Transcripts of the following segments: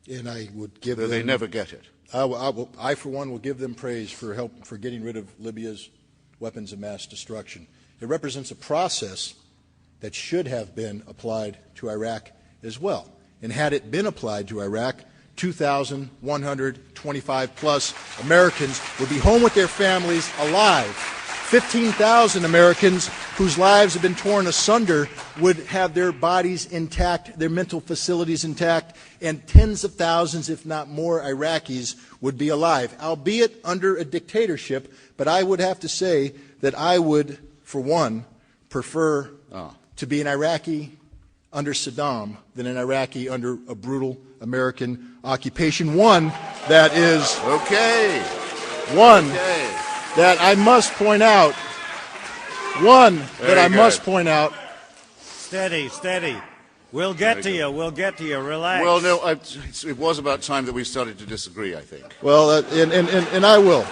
And I would give them... Though they never get it. I, for one, will give them praise for getting rid of Libya's weapons of mass destruction. It represents a process that should have been applied to Iraq as well. And had it been applied to Iraq, 2,125 plus Americans would be home with their families alive. 15,000 Americans whose lives have been torn asunder would have their bodies intact, their mental facilities intact, and tens of thousands, if not more, Iraqis would be alive, albeit under a dictatorship. But I would have to say that I would, for one, prefer to be an Iraqi under Saddam than an Iraqi under a brutal American occupation. One that is that I must point out. Must point out. Steady, steady. We'll get to you. We'll get to you. Relax. Well, no, it was about time that we started to disagree, I think. Well, and I will.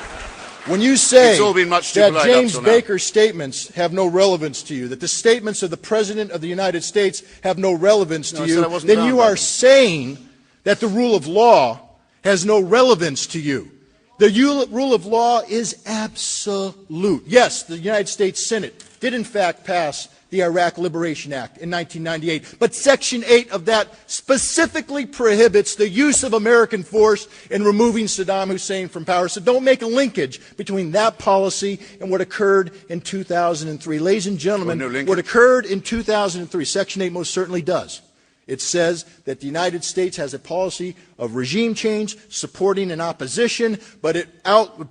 When you say that James Baker's statements have no relevance to you, that the statements of the President of the United States have no relevance to you, then you are saying that the rule of law has no relevance to you. The rule of law is absolute. Yes, the United States Senate did in fact pass the Iraq Liberation Act in 1998, but Section 8 of that specifically prohibits the use of American force in removing Saddam Hussein from power. So don't make a linkage between that policy and what occurred in 2003. Ladies and gentlemen, what occurred in 2003, Section 8 most certainly does. It says that the United States has a policy of regime change, supporting an opposition, but it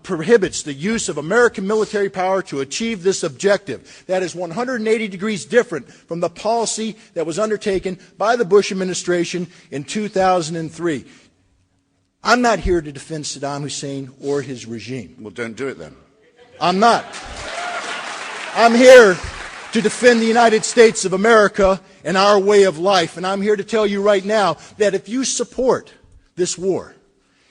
prohibits the use of American military power to achieve this objective. That is 180 degrees different from the policy that was undertaken by the Bush administration in 2003. I'm not here to defend Saddam Hussein or his regime. Well, don't do it then. I'm not. I'm here to defend the United States of America and our way of life. And I'm here to tell you right now that if you support this war,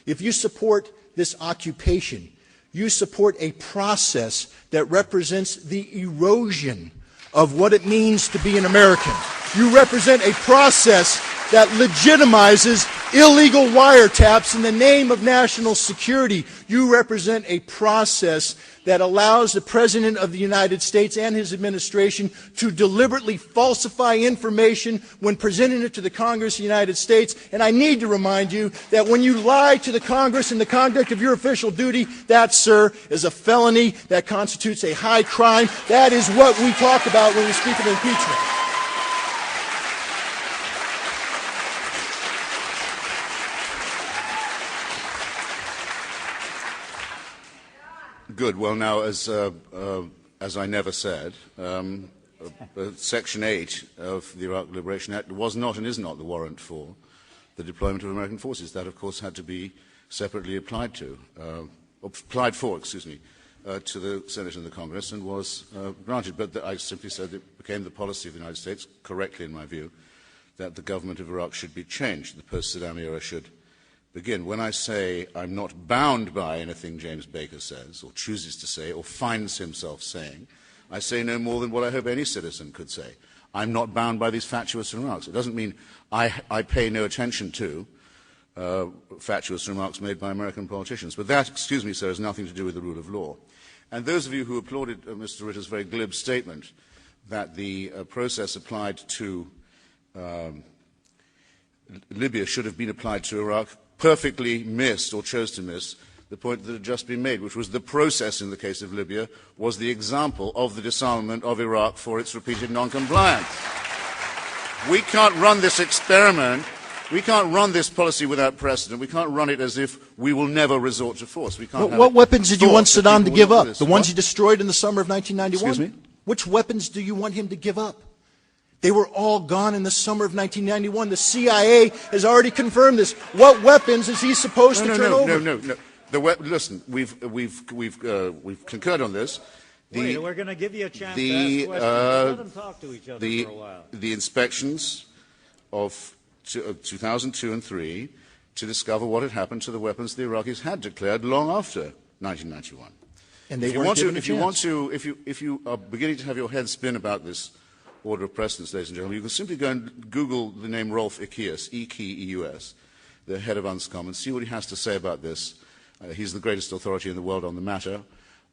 if you support this occupation, you support a process that represents the erosion of what it means to be an American. You represent a process that legitimizes illegal wiretaps in the name of national security. You represent a process that allows the President of the United States and his administration to deliberately falsify information when presenting it to the Congress of the United States. And I need to remind you that when you lie to the Congress in the conduct of your official duty, that, sir, is a felony. That constitutes a high crime. That is what we talk about when we speak of impeachment. Good. Well, now, as I never said, Section 8 of the Iraq Liberation Act was not and is not the warrant for the deployment of American forces. That, of course, had to be separately applied for, to the Senate and the Congress, and was granted. But I simply said it became the policy of the United States, correctly in my view, that the government of Iraq should be changed. The post-Saddam era should begin. When I say I'm not bound by anything James Baker says, or chooses to say, or finds himself saying, I say no more than what I hope any citizen could say. I'm not bound by these fatuous remarks. It doesn't mean I pay no attention to fatuous remarks made by American politicians. But that, excuse me, sir, has nothing to do with the rule of law. And those of you who applauded Mr. Ritter's very glib statement that the process applied to Libya should have been applied to Iraq perfectly missed, or chose to miss, the point that had just been made, which was the process in the case of Libya was the example of the disarmament of Iraq for its repeated non-compliance. We can't run this experiment, we can't run this policy without precedent, we can't run it as if we will never resort to force. We can't what weapons did you want Saddam to give up? The ones he destroyed in the summer of 1991? Excuse me? Which weapons do you want him to give up? They were all gone in the summer of 1991. The CIA has already confirmed this. What weapons is he supposed to turn over? No. Listen, we've concurred on this. Wait, we're going to give you a chance to ask questions. Let them talk to each other for a while. The inspections of 2002 and 2003 to discover what had happened to the weapons the Iraqis had declared long after 1991. And they weren't given a chance. If you are beginning to have your head spin about this order of precedence, ladies and gentlemen, you can simply go and Google the name Rolf Ekeus, E-K-E-U-S, the head of UNSCOM, and see what he has to say about this. He's the greatest authority in the world on the matter.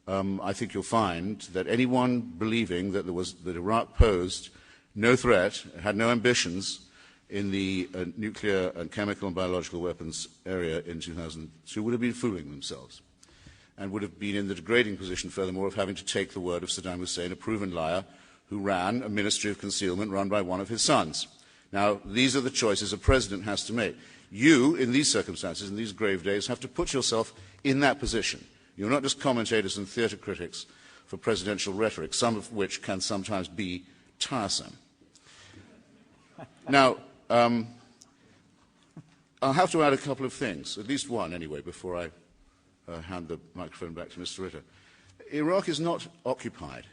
I think you'll find that anyone believing that Iraq posed no threat, had no ambitions in the nuclear and chemical and biological weapons area in 2002 would have been fooling themselves, and would have been in the degrading position, furthermore, of having to take the word of Saddam Hussein, a proven liar, who ran a ministry of concealment run by one of his sons. Now, these are the choices a president has to make. You, in these circumstances, in these grave days, have to put yourself in that position. You're not just commentators and theatre critics for presidential rhetoric, some of which can sometimes be tiresome. Now, I'll have to add a couple of things, at least one anyway, before I hand the microphone back to Mr. Ritter. Iraq is not occupied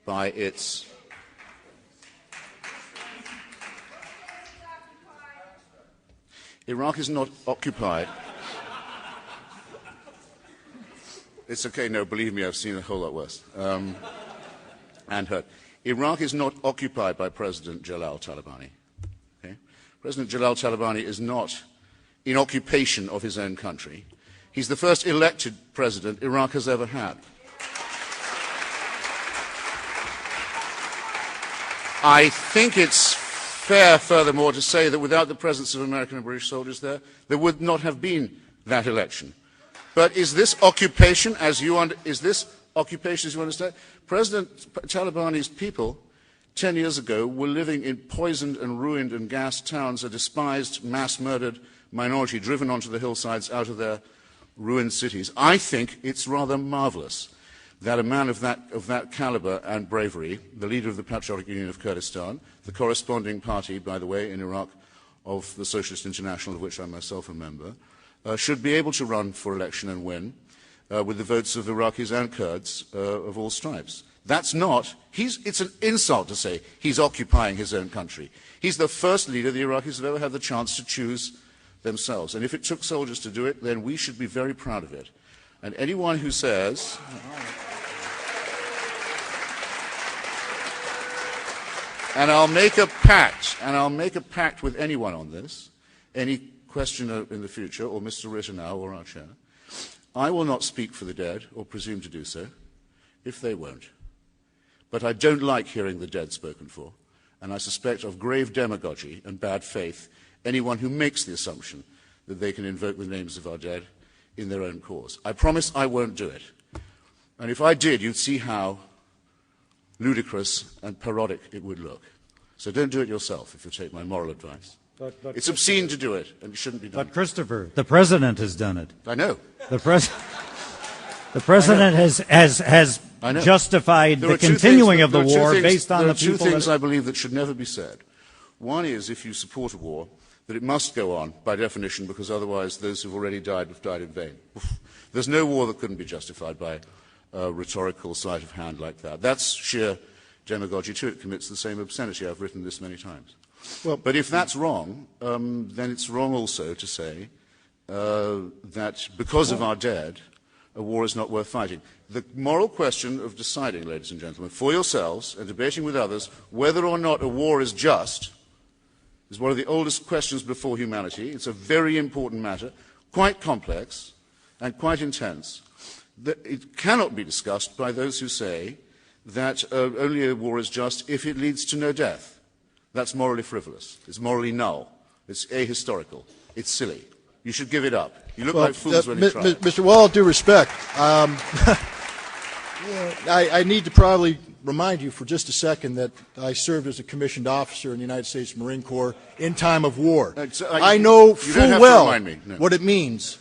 by its... Iraq is not occupied... It's okay, no, believe me, I've seen a whole lot worse. And heard. Iraq is not occupied by President Jalal Talabani. Okay? President Jalal Talabani is not in occupation of his own country. He's the first elected president Iraq has ever had. I think it's fair, furthermore, to say that without the presence of American and British soldiers there, there would not have been that election. But is this occupation, as you understand? President Talabani's people 10 years ago were living in poisoned and ruined and gassed towns, a despised, mass-murdered minority driven onto the hillsides out of their ruined cities. I think it's rather marvelous that a man of that caliber and bravery, the leader of the Patriotic Union of Kurdistan, the corresponding party, by the way, in Iraq of the Socialist International, of which I'm myself a member, should be able to run for election and win with the votes of Iraqis and Kurds of all stripes. That's not, it's an insult to say he's occupying his own country. He's the first leader the Iraqis have ever had the chance to choose themselves. And if it took soldiers to do it, then we should be very proud of it. And anyone who says... And I'll make a pact with anyone on this, any questioner in the future, or Mr. Ritter now, or our chair. I will not speak for the dead, or presume to do so, if they won't. But I don't like hearing the dead spoken for, and I suspect of grave demagogy and bad faith anyone who makes the assumption that they can invoke the names of our dead in their own cause. I promise I won't do it. And if I did, you'd see how ludicrous and parodic it would look. So don't do it yourself, if you take my moral advice. But it's obscene to do it, and it shouldn't be done. But Christopher, the president has done it. I know. The president has justified the continuing of the war based on the people. There are two things I believe that should never be said. One is, if you support a war, that it must go on by definition, because otherwise those who've already died have died in vain. There's no war that couldn't be justified by a rhetorical sleight of hand like that. That's sheer demagogy too. It commits the same obscenity. I've written this many times. Well, but if that's wrong, then it's wrong also to say that because of our dead, a war is not worth fighting. The moral question of deciding, ladies and gentlemen, for yourselves and debating with others whether or not a war is just is one of the oldest questions before humanity. It's a very important matter, quite complex and quite intense. It cannot be discussed by those who say that only a war is just if it leads to no death. That's morally frivolous. It's morally null. It's ahistorical. It's silly. You should give it up. You look like fools when you try. Mr. Well, all due respect, I need to probably remind you for just a second that I served as a commissioned officer in the United States Marine Corps in time of war. I know full well what it means.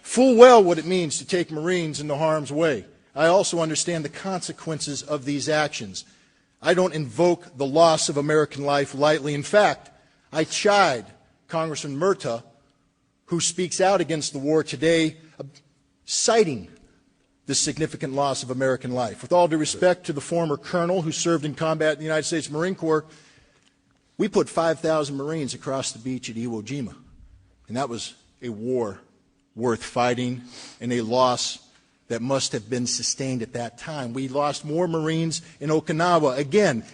Full well what it means to take Marines into harm's way. I also understand the consequences of these actions. I don't invoke the loss of American life lightly. In fact, I chide Congressman Murtaugh, who speaks out against the war today, citing the significant loss of American life. With all due respect to the former colonel who served in combat in the United States Marine Corps, we put 5,000 Marines across the beach at Iwo Jima, and that was a war worth fighting and a loss that must have been sustained at that time. We lost more Marines in Okinawa. Again,